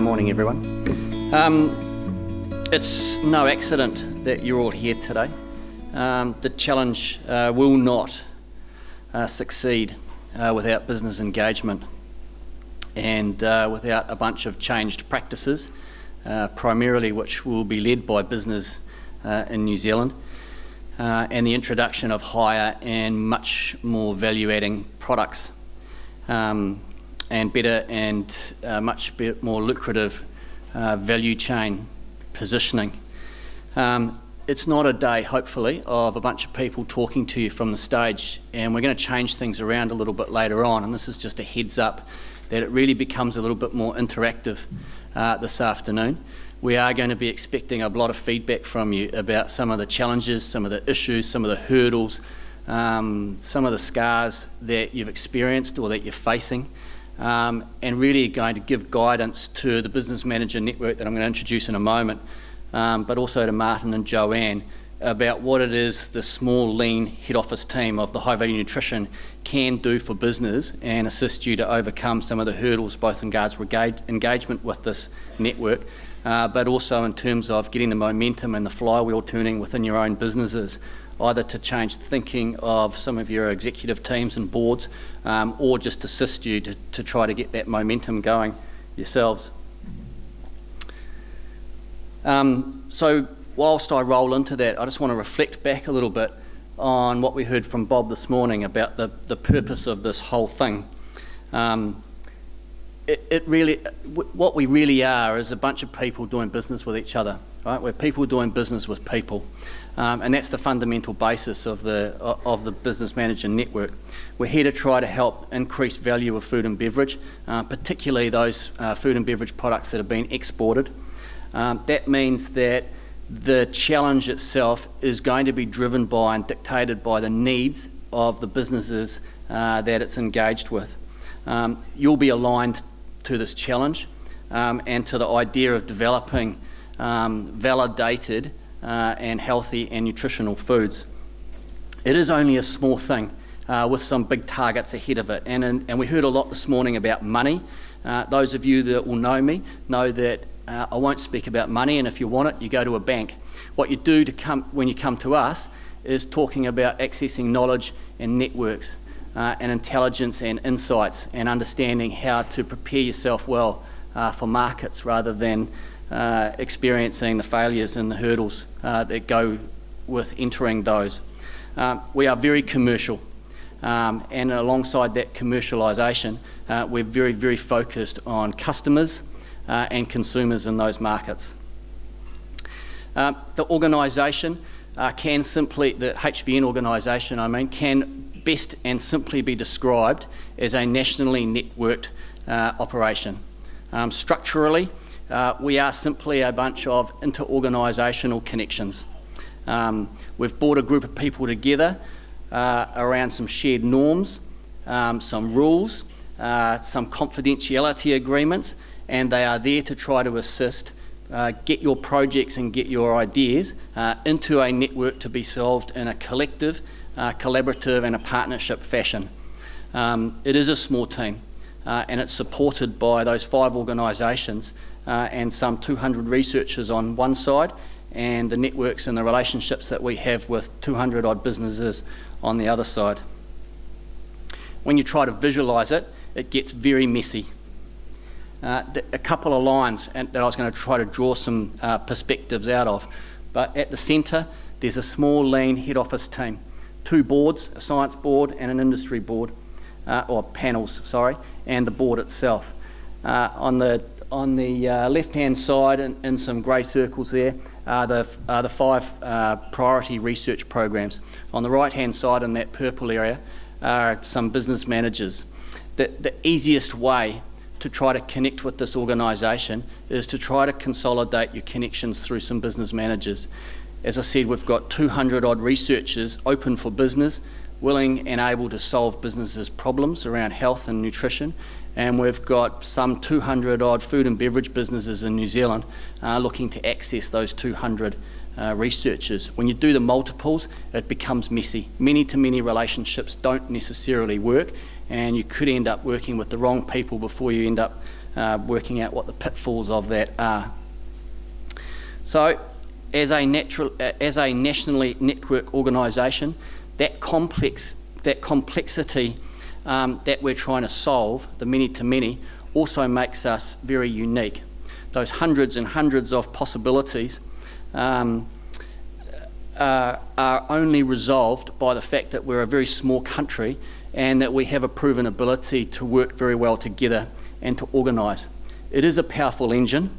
Morning everyone. It's no accident that you're all here today. The challenge will not succeed without business engagement and without a bunch of changed practices, primarily which will be led by business in New Zealand, and the introduction of higher and much more value-adding products and better and much more lucrative value chain positioning. It's not a day, hopefully, of a bunch of people talking to you from the stage, and we're going to change things around a little bit later on, and this is just a heads up that it really becomes a little bit more interactive this afternoon. We are going to be expecting a lot of feedback from you about some of the challenges, some of the issues, some of the hurdles, some of the scars that you've experienced or that you're facing, and really going to give guidance to the business manager network that I'm going to introduce in a moment, but also to Martin and Joanne about what it is the small, lean head office team of the High Value Nutrition can do for business and assist you to overcome some of the hurdles, both in regards engagement with this network, but also in terms of getting the momentum and the flywheel turning within your own businesses, either to change the thinking of some of your executive teams and boards, or just assist you to try to get that momentum going yourselves. So whilst I roll into that, I just want to reflect back a little bit on what we heard from Bob this morning about the purpose of this whole thing. What we really are is a bunch of people doing business with each other, right? We're people doing business with people, and that's the fundamental basis of the business manager network. We're here to try to help increase value of food and beverage, particularly those food and beverage products that have been exported. That means that the challenge itself is going to be driven by and dictated by the needs of the businesses that it's engaged with. You'll be aligned to this challenge and to the idea of developing validated and healthy and nutritional foods. It is only a small thing with some big targets ahead of it, and we heard a lot this morning about money. Those of you that will know me know that I won't speak about money, and if you want it, you go to a bank. What you do when you come to us is talking about accessing knowledge and networks and intelligence and insights and understanding how to prepare yourself well for markets rather than experiencing the failures and the hurdles that go with entering those. We are very commercial, and alongside that commercialisation, we're very, very focused on customers and consumers in those markets. The organisation the HVN organisation, can best and simply be described as a nationally networked operation. Structurally, we are simply a bunch of inter-organisational connections. We've brought a group of people together around some shared norms, some rules, some confidentiality agreements, and they are there to try to assist, get your projects and get your ideas into a network to be solved in a collective, collaborative and a partnership fashion. It is a small team, and it's supported by those 5 organisations and some 200 researchers on one side, and the networks and the relationships that we have with 200 odd businesses on the other side. When you try to visualise it, it gets very messy. A couple of lines that I was going to try to draw some perspectives out of, but at the centre there's a small, lean head office team, 2 boards, a science board and an industry board, or panels, sorry, and the board itself. On the left-hand side, in some grey circles there, are the 5 priority research programs. On the right-hand side, in that purple area, are some business managers. The easiest way to try to connect with this organisation is to try to consolidate your connections through some business managers. As I said, we've got 200 odd researchers open for business, willing and able to solve businesses' problems around health and nutrition, and we've got some 200 odd food and beverage businesses in New Zealand looking to access those 200 researchers. When you do the multiples, it becomes messy. Many-to-many relationships don't necessarily work, and you could end up working with the wrong people before you end up working out what the pitfalls of that are. So, as a nationally networked organisation, that complexity that we're trying to solve, the many-to-many, also makes us very unique. Those hundreds and hundreds of possibilities are only resolved by the fact that we're a very small country and that we have a proven ability to work very well together and to organise. It is a powerful engine,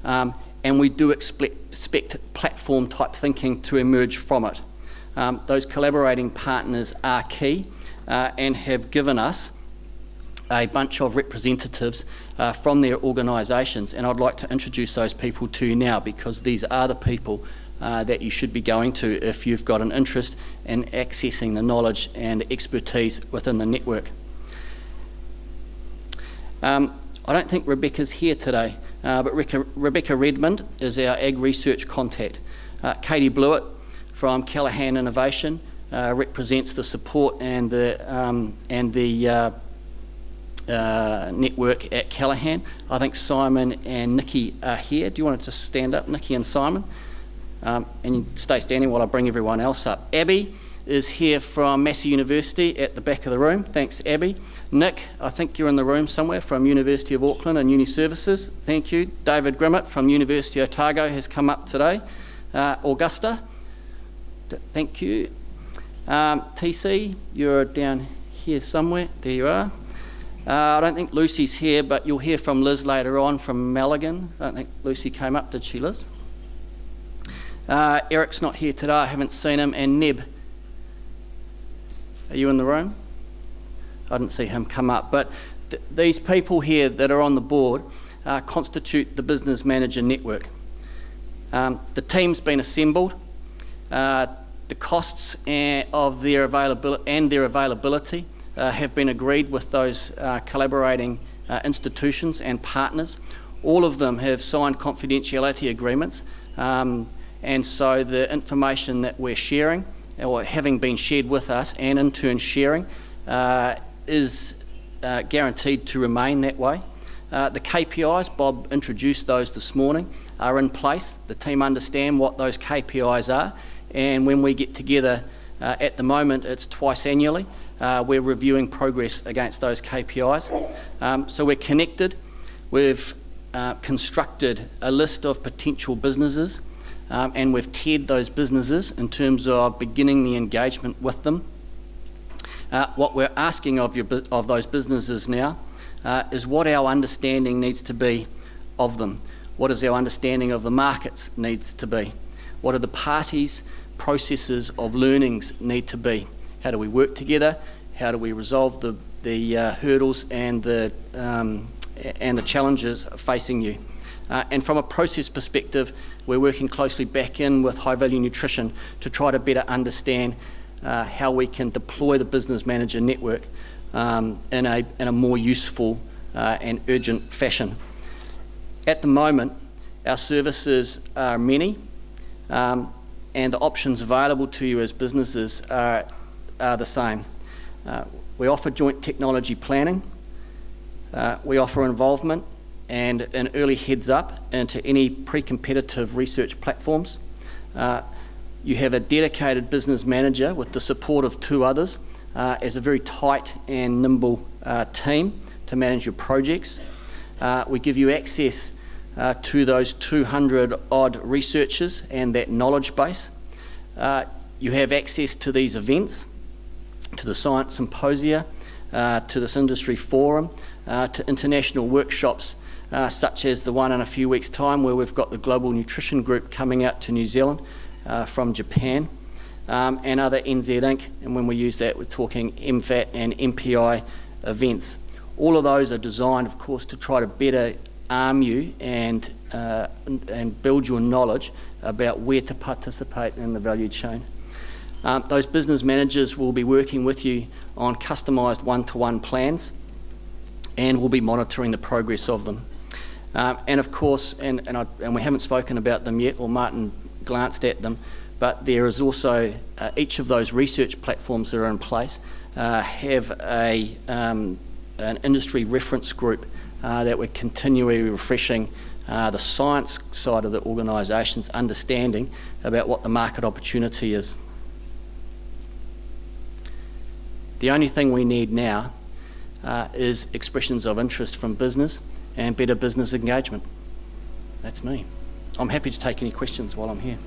and we do expect platform-type thinking to emerge from it. Those collaborating partners are key and have given us a bunch of representatives from their organisations, and I'd like to introduce those people to you now, because these are the people that you should be going to if you've got an interest in accessing the knowledge and the expertise within the network. I don't think Rebecca's here today, but Rebecca Redmond is our Ag Research contact. Katie Blewett from Callaghan Innovation represents the support and the network at Callaghan. I think Simon and Nikki are here. Do you want to just stand up, Nikki and Simon? And you stay standing while I bring everyone else up. Abby is here from Massey University at the back of the room. Thanks, Abby. Nick, I think you're in the room somewhere, from University of Auckland and Uni Services. Thank you. David Grimmett from University of Otago has come up today. Augusta, thank you. TC, you're down here somewhere. There you are. I don't think Lucy's here, but you'll hear from Liz later on from Mulligan. I don't think Lucy came up, did she, Liz? Eric's not here today, I haven't seen him. And Neb, are you in the room? I didn't see him come up. But these people here that are on the board constitute the Business Manager Network. The team's been assembled. The costs of their availability have been agreed with those collaborating institutions and partners. All of them have signed confidentiality agreements, and so the information that we're sharing, or having been shared with us and in turn sharing, is guaranteed to remain that way. The KPIs, Bob introduced those this morning, are in place. The team understand what those KPIs are, and when we get together, at the moment it's twice annually, we're reviewing progress against those KPIs. So we're connected. We've constructed a list of potential businesses, and we've tiered those businesses in terms of beginning the engagement with them. What we're asking of those businesses now is what our understanding needs to be of them. What is our understanding of the markets needs to be? What are the parties' processes of learnings need to be? How do we work together? How do we resolve the hurdles and the challenges facing you? And from a process perspective, we're working closely back in with High Value Nutrition to try to better understand how we can deploy the Business Manager Network in a more useful and urgent fashion. At the moment, our services are many, and the options available to you as businesses are the same. We offer joint technology planning, we offer involvement and an early heads up into any pre-competitive research platforms. You have a dedicated business manager with the support of two others as a very tight and nimble team to manage your projects. We give you access to those 200 odd researchers and that knowledge base. You have access to these events, to the science symposia, to this industry forum, to international workshops such as the one in a few weeks' time where we've got the Global Nutrition Group coming out to New Zealand from Japan, and other NZ Inc. And when we use that, we're talking MFAT and MPI events. All of those are designed, of course, to try to better arm you and build your knowledge about where to participate in the value chain. Those business managers will be working with you on customised one-to-one plans, and we'll be monitoring the progress of them. And of course, and we haven't spoken about them yet, or Martin glanced at them, but there is also each of those research platforms that are in place have an industry reference group that we're continually refreshing the science side of the organisation's understanding about what the market opportunity is. The only thing we need now is expressions of interest from business and better business engagement. That's me. I'm happy to take any questions while I'm here.